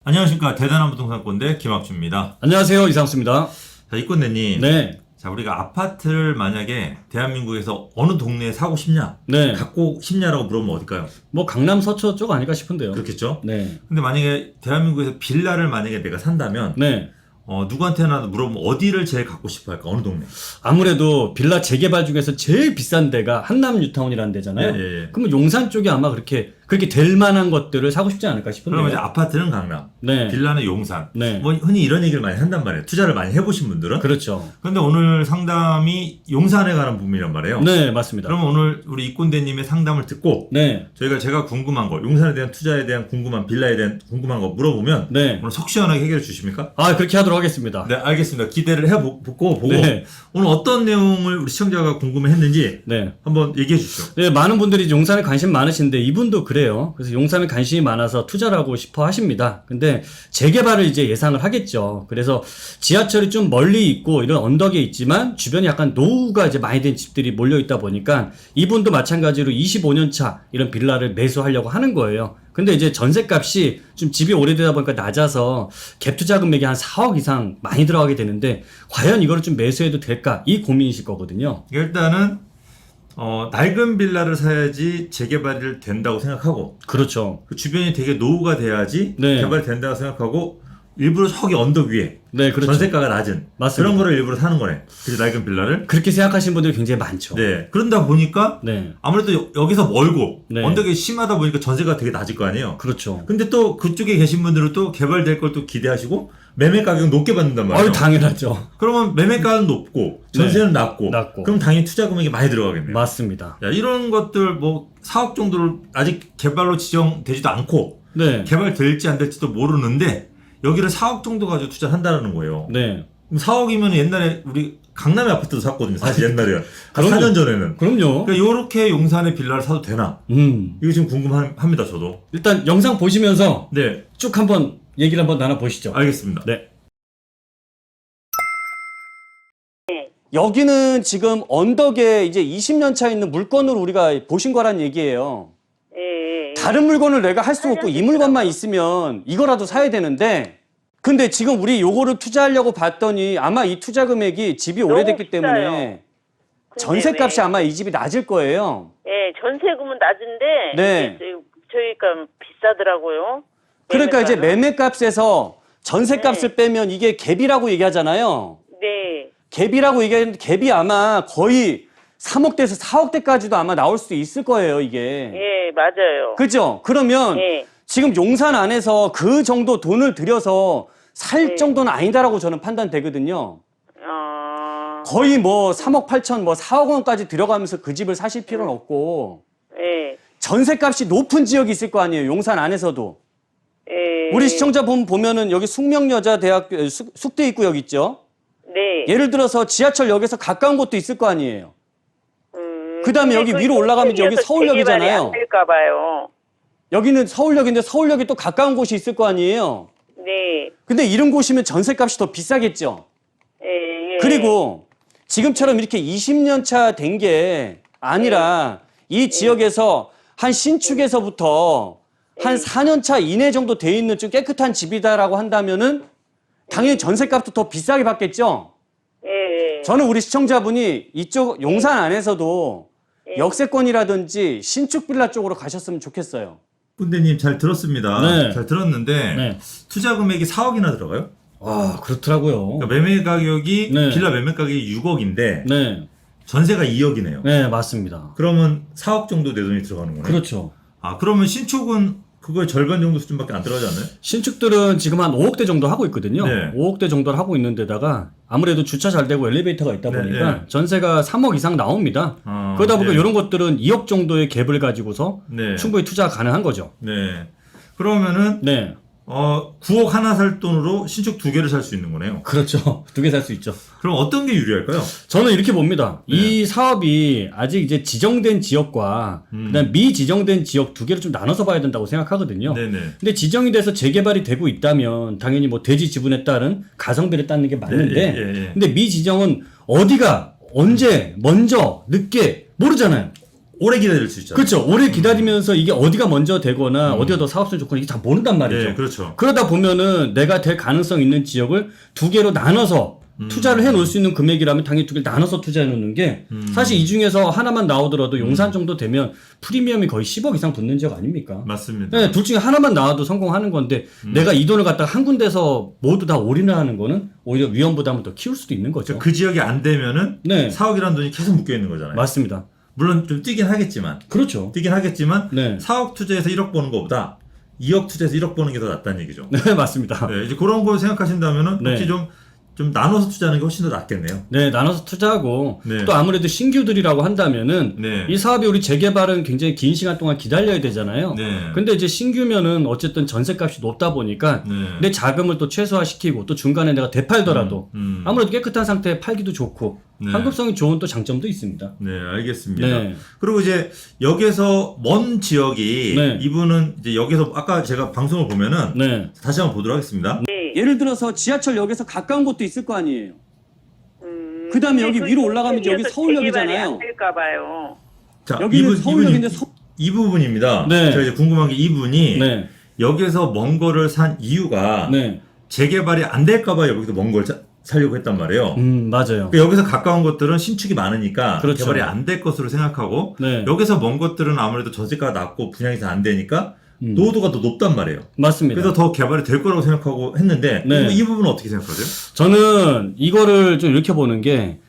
안녕하십니까. 대단한 부동산 꼰대 김학주입니다. 안녕하세요. 이상수입니다. 자, 이 꼰대님. 네. 자, 우리가 아파트를 만약에 대한민국에서 어느 동네에 사고 싶냐? 네. 갖고 싶냐라고 물어보면 어딜까요? 뭐 강남 서초 쪽 아닐까 싶은데요. 그렇겠죠? 네. 근데 만약에 대한민국에서 빌라를 만약에 내가 산다면 네. 누구한테나 물어보면 어디를 제일 갖고 싶어 할까? 어느 동네? 아무래도 빌라 재개발 중에서 제일 비싼 데가 한남 뉴타운이라는 데잖아요. 예. 그러면 용산 쪽이 아마 그렇게 될 만한 것들을 사고 싶지 않을까 싶은데요. 그러면 이제 아파트는 강남, 네. 빌라는 용산. 네. 뭐 흔히 이런 얘기를 많이 한단 말이에요. 투자를 많이 해보신 분들은. 그렇죠. 그런데 오늘 상담이 용산에 관한 부분이란 말이에요. 네, 맞습니다. 그러면 오늘 우리 이꼰대님의 상담을 듣고 네. 제가 궁금한 거, 용산에 대한 투자에 대한 궁금한, 빌라에 대한 궁금한 거 물어보면 네. 오늘 속 시원하게 해결해 주십니까? 아, 그렇게 하도록 하겠습니다. 네, 알겠습니다. 기대를 해보고 네. 오늘 어떤 내용을 우리 시청자가 궁금해했는지 네. 한번 얘기해 주시죠. 네, 많은 분들이 용산에 관심 많으신데 이분도 그래요. 그래서 용산에 관심이 많아서 투자를 하고 싶어 하십니다. 근데 재개발을 이제 예상을 하겠죠. 그래서 지하철이 좀 멀리 있고 이런 언덕에 있지만 주변에 약간 노후가 이제 많이 된 집들이 몰려 있다 보니까 이분도 마찬가지로 25년 차 이런 빌라를 매수하려고 하는 거예요. 근데 이제 전셋값이 좀 집이 오래되다 보니까 낮아서 갭 투자 금액이 한 4억 이상 많이 들어가게 되는데 과연 이거를 좀 매수해도 될까? 이 고민이실 거거든요. 일단은 낡은 빌라를 사야지 재개발이 된다고 생각하고 그렇죠. 그 주변이 되게 노후가 돼야지 네. 개발이 된다고 생각하고 일부러 저기 언덕 위에 네, 그렇죠. 전세가가 낮은 맞습니다. 그런 거를 일부러 사는 거네. 그 낡은 빌라를. 그렇게 생각하시는 분들이 굉장히 많죠. 네. 그런다 보니까 네. 아무래도 여기서 멀고 네. 언덕이 심하다 보니까 전세가 되게 낮을 거 아니에요. 그렇죠. 근데 또 그쪽에 계신 분들은 또 개발될 걸 또 기대하시고 매매 가격 높게 받는단 말이에요. 당연하죠. 그러면 매매 가격은 높고 전세는 낮고 그럼 당연히 투자 금액이 많이 들어가겠네요. 맞습니다. 야, 이런 것들 뭐 4억 정도를 아직 개발로 지정되지도 않고 네. 개발될지 안 될지도 모르는데 여기를 4억 정도 가지고 투자를 한다는 거예요. 네. 그럼 4억이면 옛날에 우리 강남에 아파트도 샀거든요. 사실 옛날에. 한 그럼요. 4년 전에는. 그럼요. 그러니까 요렇게 용산에 빌라를 사도 되나? 이거 지금 궁금합니다, 저도. 일단 영상 보시면서 네. 쭉 한번 얘기를 한번 나눠보시죠. 알겠습니다. 네. 여기는 지금 언덕에 이제 20년 차 있는 물건을 우리가 보신 거란 얘기예요. 예. 다른 물건을 내가 할 수 없고 이 물건만 있으면 이거라도 사야 되는데 근데 지금 우리 요거를 투자하려고 봤더니 아마 이 투자 금액이 집이 너무 오래됐기 비싸요. 때문에 전세값이 아마 이 집이 낮을 거예요. 예, 전세금은 낮은데 네. 이게 저희가 비싸더라고요. 그러니까 이제 매매가는. 매매값에서 전세값을 빼면 이게 갭이라고 얘기하잖아요. 네. 갭이라고 얘기하는데 갭이 아마 거의 3억대에서 4억대까지도 아마 나올 수도 있을 거예요, 이게. 예, 맞아요. 그죠? 그러면 예. 지금 용산 안에서 그 정도 돈을 들여서 살 네. 정도는 아니다라고 저는 판단되거든요. 거의 뭐 3억 8천, 뭐 4억 원까지 들어가면서 그 집을 사실 필요는 없고 예. 전세값이 높은 지역이 있을 거 아니에요, 용산 안에서도. 예. 우리 시청자 보면은 여기 숙명여자대학교 숙대 입구역 있죠? 네. 예를 들어서 지하철역에서 가까운 곳도 있을 거 아니에요. 그다음에 여기 근데 위로 그 올라가면 여기 재개발이 서울역이잖아요. 안 될까 봐요. 여기는 서울역인데 서울역이 또 가까운 곳이 있을 거 아니에요. 네. 근데 이런 곳이면 전세값이 더 비싸겠죠. 예. 그리고 지금처럼 이렇게 20년 차 된 게 아니라 이 지역에서 한 신축에서부터 한 4년 차 이내 정도 돼 있는 좀 깨끗한 집이다라고 한다면은 당연히 전세값도 더 비싸게 받겠죠. 예. 저는 우리 시청자분이 이쪽 용산 안에서도 예. 역세권이라든지 신축 빌라 쪽으로 가셨으면 좋겠어요. 꼰대님 잘 들었습니다. 네. 잘 들었는데 네. 투자 금액이 4억이나 들어가요? 아, 그렇더라고요. 그러니까 매매 가격이 네. 빌라 매매 가격이 6억인데 네. 전세가 2억이네요. 네, 맞습니다. 그러면 4억 정도 내 돈이 들어가는 거네요. 그렇죠. 아, 그러면 신축은 그거의 절반 정도 수준밖에 안 들어가지 않나요? 신축들은 지금 한 5억대 정도 하고 있거든요. 네. 5억대 정도를 하고 있는데다가 아무래도 주차 잘 되고 엘리베이터가 있다 네, 보니까 네. 전세가 3억 이상 나옵니다. 그러다 보니까 네. 이런 것들은 2억 정도의 갭을 가지고서 네. 충분히 투자가 가능한 거죠. 네. 그러면은 네. 9억 하나 살 돈으로 신축 2개를 살 수 있는 거네요. 그렇죠. 두 개 살 수 있죠. 그럼 어떤 게 유리할까요? 저는 이렇게 봅니다. 네. 이 사업이 아직 이제 지정된 지역과 그다음 미지정된 지역 두 개를 좀 나눠서 봐야 된다고 생각하거든요. 네네. 근데 지정이 돼서 재개발이 되고 있다면 당연히 뭐 대지 지분에 따른 가성비를 따는 게 맞는데 네, 예. 근데 미지정은 어디가 언제 먼저 늦게 모르잖아요. 오래 기다릴 수 있잖아요. 그렇죠. 오래 기다리면서 이게 어디가 먼저 되거나 어디가 더 사업성이 좋거나 이게 다 모른단 말이죠. 네, 그렇죠. 그러다 보면은 내가 될 가능성 있는 지역을 두 개로 나눠서 투자를 해 놓을 수 있는 금액이라면 당연히 두 개를 나눠서 투자해 놓는 게 사실 이 중에서 하나만 나오더라도 용산 정도 되면 프리미엄이 거의 10억 이상 붙는 지역 아닙니까? 맞습니다. 네, 둘 중에 하나만 나와도 성공하는 건데 내가 이 돈을 갖다가 한 군데서 모두 다 올인을 하는 거는 오히려 위험 부담을 더 키울 수도 있는 거죠. 그 지역이 안 되면은 네. 4억이라는 돈이 계속 묶여 있는 거잖아요. 맞습니다. 물론 좀 뛰긴 하겠지만 그렇죠. 네. 4억 투자해서 1억 버는 것보다 2억 투자해서 1억 버는 게 더 낫다는 얘기죠. 네, 맞습니다. 네, 이제 그런 거 생각하신다면은 네. 혹시 좀 나눠서 투자하는 게 훨씬 더 낫겠네요. 네, 나눠서 투자하고 네. 또 아무래도 신규들이라고 한다면은 네. 이 사업이 우리 재개발은 굉장히 긴 시간 동안 기다려야 되잖아요. 네. 근데 이제 신규면은 어쨌든 전세값이 높다 보니까 네. 내 자금을 또 최소화시키고 또 중간에 내가 되팔더라도 음. 아무래도 깨끗한 상태에 팔기도 좋고 네. 환급성이 좋은 또 장점도 있습니다. 네, 알겠습니다. 네. 그리고 이제 여기서 먼 지역이 네. 이분은 이제 여기서 아까 제가 방송을 보면은 네. 다시 한번 보도록 하겠습니다. 네. 예를 들어서 지하철역에서 가까운 곳도 있을 거 아니에요. 그다음에 여기 위로 올라가면 이제 여기 서울역이잖아요. 될까 봐요. 자, 여기는 서울역인데 이 부분입니다. 네. 제가 이제 궁금한 게 이분이 네. 여기서 먼 거를 산 이유가 네. 재개발이 안 될까 봐 여기서 먼 걸 살려고 했단 말이에요. 맞아요. 그러니까 여기서 가까운 것들은 신축이 많으니까 그렇죠. 개발이 안 될 것으로 생각하고 네. 여기서 먼 것들은 아무래도 저지가가 낮고 분양이 잘 안 되니까 노후도가 더 높단 말이에요. 맞습니다. 그래서 더 개발이 될 거라고 생각하고 했는데 네. 이 부분은 어떻게 생각하세요? 저는 이거를 좀 이렇게 보는 게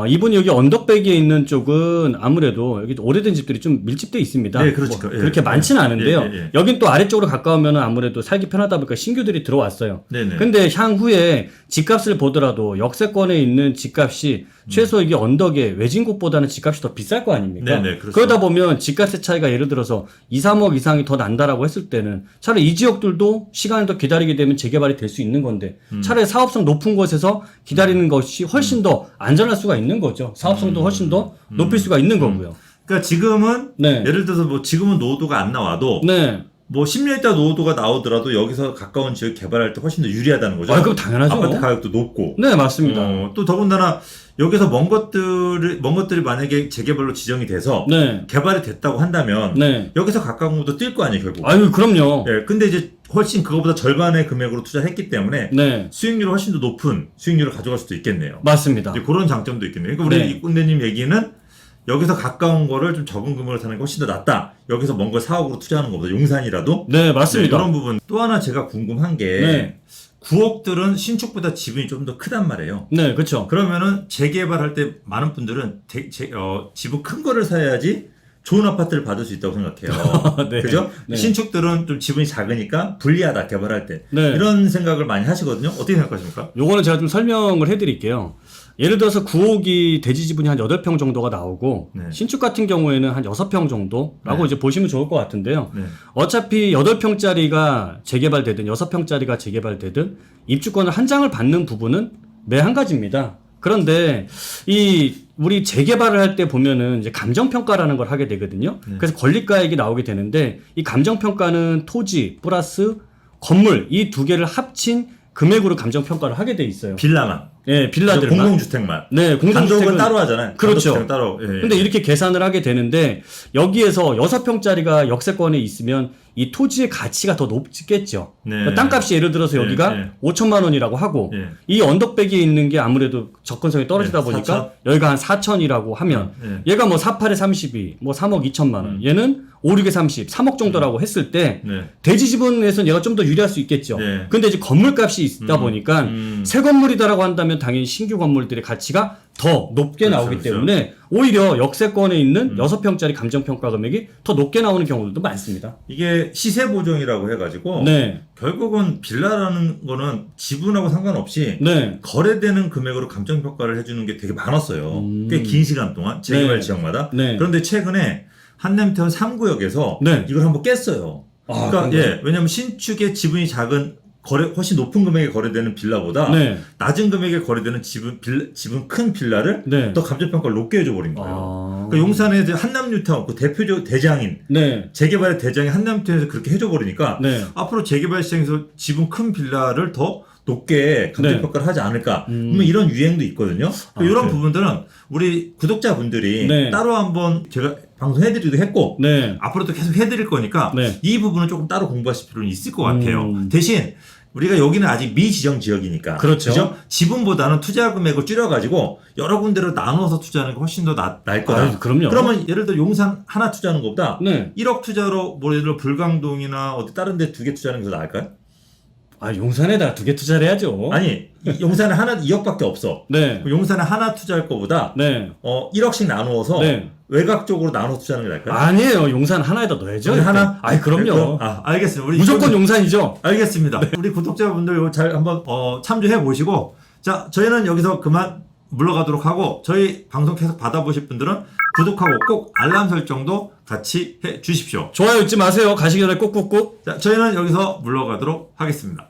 이분이 여기 언덕배기에 있는 쪽은 아무래도 여기 오래된 집들이 좀 밀집돼 있습니다. 네, 그렇죠. 예. 그렇게 많지는 않은데요. 예. 여긴 또 아래쪽으로 가까우면 아무래도 살기 편하다 보니까 신규들이 들어왔어요. 네네. 근데 향후에 집값을 보더라도 역세권에 있는 집값이 최소 이게 언덕에 외진 곳보다는 집값이 더 비쌀 거 아닙니까? 네네, 그렇습니다. 그러다 보면 집값의 차이가 예를 들어서 2, 3억 이상이 더 난다라고 했을 때는 차라리 이 지역들도 시간을 더 기다리게 되면 재개발이 될 수 있는 건데 차라리 사업성 높은 곳에서 기다리는 것이 훨씬 더 안전할 수가 있는 거죠. 사업성도 훨씬 더 높일 수가 있는 거고요. 그러니까 지금은 네. 예를 들어서 뭐 지금은 노후도가 안 나와도 네. 뭐 10년 있다 노후도가 나오더라도 여기서 가까운 지역 개발할 때 훨씬 더 유리하다는 거죠. 그럼 당연하죠. 아파트 가격도 높고. 네, 맞습니다. 또 더군다나 여기서 먼 것들이 만약에 재개발로 지정이 돼서 네. 개발이 됐다고 한다면 네. 여기서 가까운 것도 뛸 거 아니에요, 결국. 아유, 그럼요. 예, 근데 이제 훨씬 그거보다 절반의 금액으로 투자했기 때문에 네. 수익률이 훨씬 더 높은 수익률을 가져갈 수도 있겠네요. 맞습니다. 이제 그런 장점도 있겠네요. 그러니까 우리 네. 이꾼대님 얘기는 여기서 가까운 거를 좀 적은 금액으로 사는 게 훨씬 더 낫다. 여기서 먼 걸 4억으로 투자하는 것보다 용산이라도. 네, 맞습니다. 이런 부분. 또 하나 제가 궁금한 게 네. 9억들은 신축보다 지분이 좀 더 크단 말이에요. 네, 그렇죠. 그러면은 재개발할 때 많은 분들은 지분 큰 거를 사야지 좋은 아파트를 받을 수 있다고 생각해요. 네. 그죠? 네. 신축들은 좀 지분이 작으니까 불리하다, 개발할 때. 네. 이런 생각을 많이 하시거든요. 어떻게 생각하십니까? 요거는 제가 좀 설명을 해드릴게요. 예를 들어서 9억이 대지 지분이 한 8평 정도가 나오고 네. 신축 같은 경우에는 한 6평 정도라고 네. 이제 보시면 좋을 것 같은데요. 네. 어차피 8평짜리가 재개발되든 6평짜리가 재개발되든 입주권을 한 장을 받는 부분은 매 한 가지입니다. 그런데 이 우리 재개발을 할 때 보면은 이제 감정평가라는 걸 하게 되거든요. 네. 그래서 권리가액이 나오게 되는데 이 감정평가는 토지 플러스 건물 이 두 개를 합친 금액으로 감정평가를 하게 돼 있어요. 빌라만. 예, 빌라들만. 공동주택만. 네, 단독은 공동주택은 따로 하잖아요. 그렇죠. 단독주택은 따로. 예. 근데 이렇게 계산을 하게 되는데 여기에서 6평짜리가 역세권에 있으면 이 토지의 가치가 더 높겠죠. 네. 그러니까 땅값이 예를 들어서 네, 여기가 네. 5천만 원이라고 하고 네. 이 언덕배기에 있는 게 아무래도 접근성이 떨어지다 네, 보니까 4천? 여기가 한 4천이라고 하면 네. 얘가 뭐 4, 8에 32, 뭐 3억 2천만 원. 얘는 5, 6에 30, 3억 정도라고 했을 때 네. 대지 지분에서는 얘가 좀 더 유리할 수 있겠죠. 네. 근데 이제 건물값이 있다 보니까 새 건물이다라고 한다면 당연히 신규 건물들의 가치가 더 높게 그렇죠, 나오기 그렇죠. 때문에 오히려 역세권에 있는 6평짜리 감정평가 금액이 더 높게 나오는 경우들도 많습니다. 이게 시세 보정이라고 해가지고 네. 결국은 빌라라는 거는 지분하고 상관없이 네. 거래되는 금액으로 감정평가를 해주는 게 되게 많았어요. 꽤 긴 시간 동안 재개발 네. 지역마다. 네. 그런데 최근에 한남태원 3구역에서 네. 이걸 한번 깼어요. 아, 그러니까 그런가요? 예, 왜냐하면 신축의 지분이 작은 훨씬 높은 금액에 거래되는 빌라보다 네. 낮은 금액에 거래되는 지분 큰 빌라를 네. 더 감정평가를 높게 해줘버린 거예요. 아. 그러니까 용산의 이제 한남뉴타운 그 대표적 대장인 네. 재개발의 대장인 한남뉴타운에서 그렇게 해줘버리니까 네. 앞으로 재개발 시장에서 지분 큰 빌라를 더 높게 감정평가를 하지 않을까. 그러면 이런 유행도 있거든요. 이런 그래요? 부분들은 우리 구독자분들이 네. 따로 한번 제가 방송해드리기도 했고 네. 앞으로도 계속 해드릴 거니까 네. 이 부분은 조금 따로 공부하실 필요는 있을 것 같아요. 대신 우리가 여기는 아직 미지정 지역이니까. 그렇죠. 그죠? 지분보다는 투자 금액을 줄여가지고 여러 군데로 나눠서 투자하는 게 훨씬 더 나을 거다. 아유, 그럼요. 그러면 예를 들어 용산 하나 투자하는 것보다 네. 1억 투자로 뭐 예를 들어 불광동이나 어디 다른 데 2개 투자하는 게 더 나을까요? 아, 용산에다 2개 투자를 해야죠. 아니 용산에 하나 2억밖에 없어. 네. 용산에 하나 투자할 거보다 네. 1억씩 나누어서 네. 외곽 쪽으로 나눠서 투자하는 게 나을까요? 아니에요. 용산 하나에다 넣어야죠. 우리 하나? 아이, 그럼요. 알겠습니다. 우리 무조건 용산이죠. 알겠습니다. 우리 구독자분들 이거 잘 한번 참조해 보시고 자 저희는 여기서 그만 물러가도록 하고 저희 방송 계속 받아보실 분들은 구독하고 꼭 알람 설정도 같이 해 주십시오. 좋아요 잊지 마세요. 가시기 전에 꾹꾹꾹. 자 저희는 여기서 물러가도록 하겠습니다.